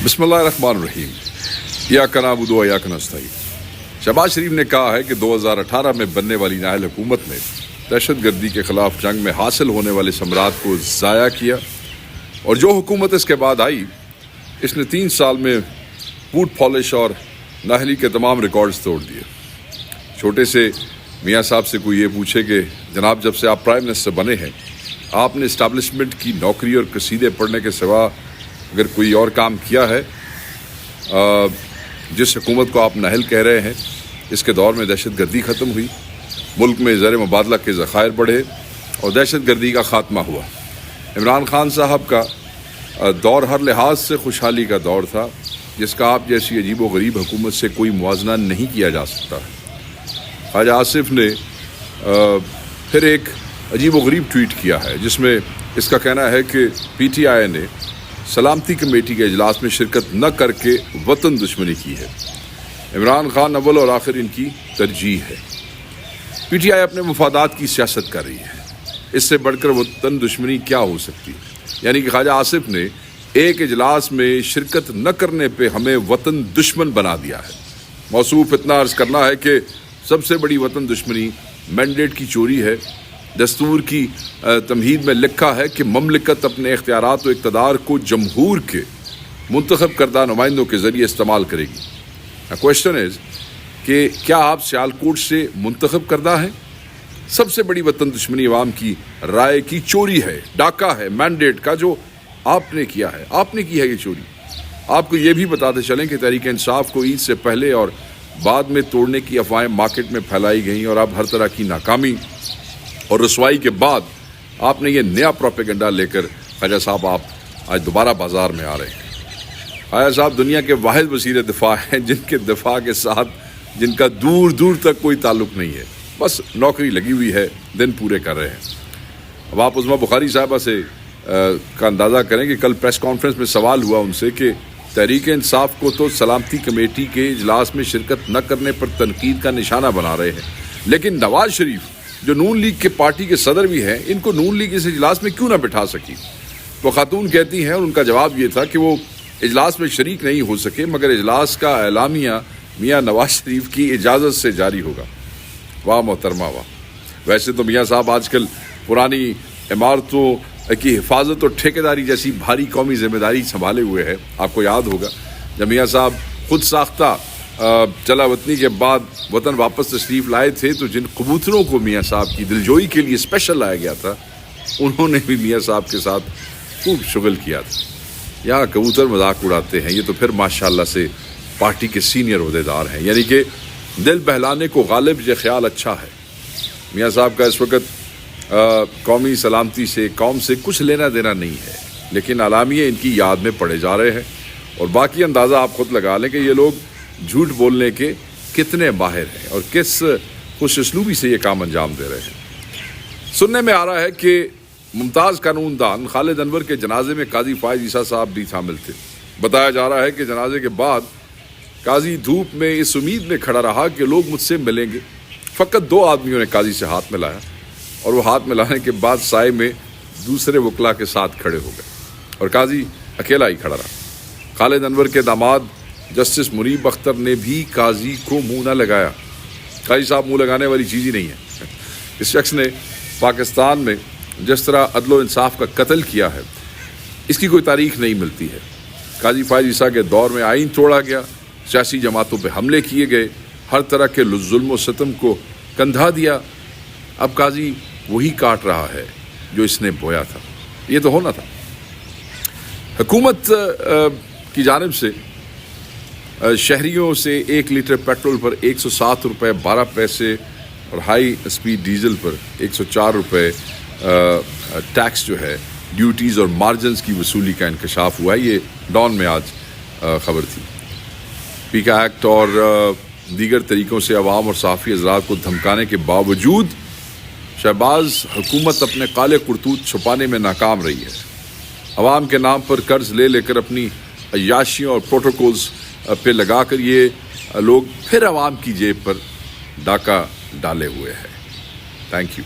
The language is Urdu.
بسم اللہ الرحمن الرحیم ایاک نعبد و ایاک نستعین۔ شہباز شریف نے کہا ہے کہ 2018 میں بننے والی نااہل حکومت نے دہشت گردی کے خلاف جنگ میں حاصل ہونے والے ثمرات کو ضائع کیا، اور جو حکومت اس کے بعد آئی اس نے 3 سال میں بوٹ پالش اور نااہلی کے تمام ریکارڈز توڑ دیے۔ چھوٹے سے میاں صاحب سے کوئی یہ پوچھے کہ جناب جب سے آپ پرائم منسٹر بنے ہیں آپ نے اسٹیبلشمنٹ کی نوکری اور قصیدے پڑھنے کے سوا اگر کوئی اور کام کیا ہے؟ جس حکومت کو آپ نااہل کہہ رہے ہیں اس کے دور میں دہشت گردی ختم ہوئی، ملک میں زر مبادلہ کے ذخائر بڑھے اور دہشت گردی کا خاتمہ ہوا۔ عمران خان صاحب کا دور ہر لحاظ سے خوشحالی کا دور تھا، جس کا آپ جیسی عجیب و غریب حکومت سے کوئی موازنہ نہیں کیا جا سکتا۔ خواجہ آصف نے پھر ایک عجیب و غریب ٹویٹ کیا ہے جس میں اس کا کہنا ہے کہ پی ٹی آئی نے سلامتی کمیٹی کے اجلاس میں شرکت نہ کر کے وطن دشمنی کی ہے۔ عمران خان اول اور آخر ان کی ترجیح ہے۔ پی ٹی آئی اپنے مفادات کی سیاست کر رہی ہے، اس سے بڑھ کر وطن دشمنی کیا ہو سکتی ہے؟ یعنی کہ خواجہ آصف نے ایک اجلاس میں شرکت نہ کرنے پہ ہمیں وطن دشمن بنا دیا ہے۔ موصوف اتنا عرض کرنا ہے کہ سب سے بڑی وطن دشمنی مینڈیٹ کی چوری ہے۔ دستور کی تمہید میں لکھا ہے کہ مملکت اپنے اختیارات و اقتدار کو جمہور کے منتخب کردہ نمائندوں کے ذریعے استعمال کرے گی۔ کوشچن از کہ کیا آپ سیالکوٹ سے منتخب کردہ ہیں؟ سب سے بڑی وطن دشمنی عوام کی رائے کی چوری ہے، ڈاکہ ہے مینڈیٹ کا جو آپ نے کیا ہے۔ آپ نے کی ہے یہ چوری۔ آپ کو یہ بھی بتاتے چلیں کہ تحریک انصاف کو عید سے پہلے اور بعد میں توڑنے کی افواہیں مارکیٹ میں پھیلائی گئیں، اور اب ہر طرح کی ناکامی اور رسوائی کے بعد آپ نے یہ نیا پروپیگنڈا لے کر خواجہ صاحب آپ آج دوبارہ بازار میں آ رہے ہیں۔ خواجہ صاحب دنیا کے واحد وزیر دفاع ہیں جن کے دفاع کے ساتھ جن کا دور دور تک کوئی تعلق نہیں ہے، بس نوکری لگی ہوئی ہے، دن پورے کر رہے ہیں۔ اب آپ عظمیٰ بخاری صاحبہ سے کا اندازہ کریں کہ کل پریس کانفرنس میں سوال ہوا ان سے کہ تحریک انصاف کو تو سلامتی کمیٹی کے اجلاس میں شرکت نہ کرنے پر تنقید کا نشانہ بنا رہے ہیں، لیکن نواز شریف جو نون لیگ کے پارٹی کے صدر بھی ہیں ان کو نون لیگ اس اجلاس میں کیوں نہ بٹھا سکی؟ وہ خاتون کہتی ہیں، اور ان کا جواب یہ تھا کہ وہ اجلاس میں شریک نہیں ہو سکے مگر اجلاس کا اعلامیہ میاں نواز شریف کی اجازت سے جاری ہوگا۔ واہ محترمہ واہ۔ ویسے تو میاں صاحب آج کل پرانی عمارتوں کی حفاظت اور ٹھیکیداری جیسی بھاری قومی ذمہ داری سنبھالے ہوئے ہے۔ آپ کو یاد ہوگا جب میاں صاحب خود ساختہ چلا وطنی کے بعد وطن واپس تشریف لائے تھے تو جن کبوتروں کو میاں صاحب کی دلجوئی کے لیے اسپیشل لایا گیا تھا انہوں نے بھی میاں صاحب کے ساتھ خوب شغل کیا تھا۔ یہاں کبوتر مذاق اڑاتے ہیں، یہ تو پھر ماشاءاللہ سے پارٹی کے سینئر عہدیدار ہیں، یعنی کہ دل بہلانے کو غالب یہ خیال اچھا ہے۔ میاں صاحب کا اس وقت قومی سلامتی سے قوم سے کچھ لینا دینا نہیں ہے، لیکن اعلامیے ان کی یاد میں پڑے جا رہے ہیں، اور باقی اندازہ آپ خود لگا لیں کہ یہ لوگ جھوٹ بولنے کے کتنے ماہر ہیں اور کس خوش اسلوبی سے یہ کام انجام دے رہے ہیں۔ سننے میں آ رہا ہے کہ ممتاز قانون دان خالد انور کے جنازے میں قاضی فائز عیسیٰ صاحب بھی شامل تھے۔ بتایا جا رہا ہے کہ جنازے کے بعد قاضی دھوپ میں اس امید میں کھڑا رہا کہ لوگ مجھ سے ملیں گے۔ فقط 2 آدمیوں نے قاضی سے ہاتھ ملایا، اور وہ ہاتھ ملانے کے بعد سائے میں دوسرے وکلا کے ساتھ کھڑے ہو گئے اور قاضی اکیلا ہی کھڑا رہا۔ خالد انور کے داماد جسٹس منیب اختر نے بھی قاضی کو منہ نہ لگایا۔ قاضی صاحب منہ لگانے والی چیز ہی نہیں ہے۔ اس شخص نے پاکستان میں جس طرح عدل و انصاف کا قتل کیا ہے اس کی کوئی تاریخ نہیں ملتی ہے۔ قاضی فائز عیسیٰ کے دور میں آئین توڑا گیا، سیاسی جماعتوں پہ حملے کیے گئے، ہر طرح کے ظلم و ستم کو کندھا دیا۔ اب قاضی وہی کاٹ رہا ہے جو اس نے بویا تھا۔ یہ تو ہونا تھا۔ حکومت کی جانب سے شہریوں سے 1 لیٹر پیٹرول پر 107 روپے 12 پیسے اور ہائی اسپیڈ ڈیزل پر 104 روپے ٹیکس جو ہے ڈیوٹیز اور مارجنز کی وصولی کا انکشاف ہوا ہے۔ یہ ڈان میں آج خبر تھی۔ پیکا ایکٹ اور دیگر طریقوں سے عوام اور صحافی حضرات کو دھمکانے کے باوجود شہباز حکومت اپنے کالے کرتوت چھپانے میں ناکام رہی ہے۔ عوام کے نام پر قرض لے کر اپنی عیاشیوں اور پروٹوکولز پہ لگا کر یہ لوگ پھر عوام کی جیب پر ڈاکہ ڈالے ہوئے ہیں۔ Thank you.